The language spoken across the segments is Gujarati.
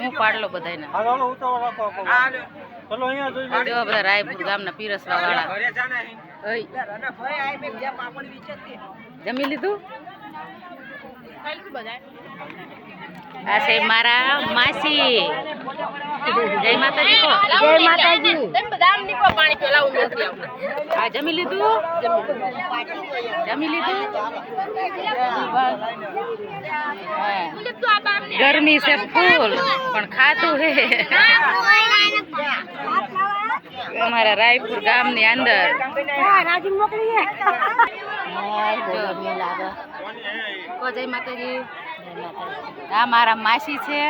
હું પાડલો બધાને જો બધા રાયપુર ગામના પીરસવા વાળા જમી લીધું. આ છે મારા માસી. જય માતાજી કો. જય માતાજી. આ જમી લીધું. જમી લીધું. ગરમી છે ફૂલ પણ ખાતું હે અમારા રાયપુર ગામની અંદર. જય માતાજી. આ મારા માસી છે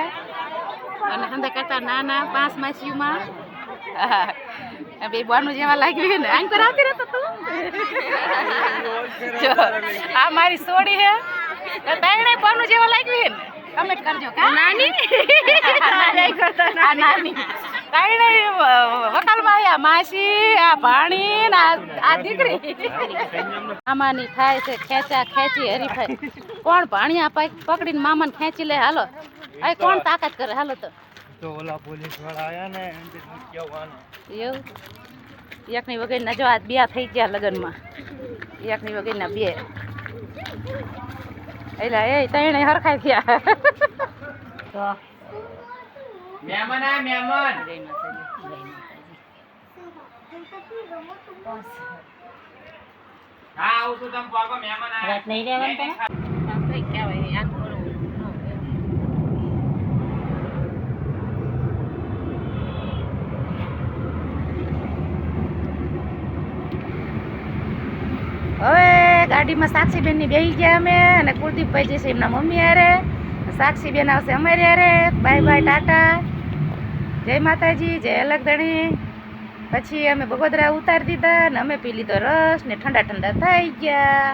અને હંધા કરતા નાના 5 માસીઓમાં બે બોનું જેવા લાગ્યું ને આંખ પર આવતી રહેતો તું. જો આ મારી સોડી હે તાણે બોનું જેવા લાગ્યું ને કમેન્ટ કરજો કા નાની આ નાની તાણે વકાલમાં આયા માસી આ ભાણી ને આ દીકરી મામાની થાય છે ખેંચા ખેંચી હરીફાઈ. કોણ ભાણિયા પકડીને મામાને ખેંચી લે. હાલો આ કોણ તાકાત કરે. હાલો તો ઓલા પોલીસ વાળા આયા ને કેવાનું એવું એકની વગરના જો આ બે થઈ ગયા લગ્નમાં. એકની વગરના 2 એટલે એ ત્રણે હરખાઈ થયા. તો મહેમાન આ મહેમાન. જય માતાજી. હા આવું તો તમ પાકો મહેમાન આ રાત નહીં રહેવાનું તમે કઈ કહેવાય આ થોડું. હવે ગાડીમાં સાક્ષીબેન ની બેસી ગયા અમે અને કુલદીપભાઈ જશે એમના મમ્મી હારે. સાક્ષીબેન આવશે અમારી હારે. Bye bye Tata. જય માતાજી. જય અલગધણી. પછી અમે બગોદરા ઉતારી દીધા ને અમે પી લીધો રસ ને ઠંડા ઠંડા થઈ ગયા.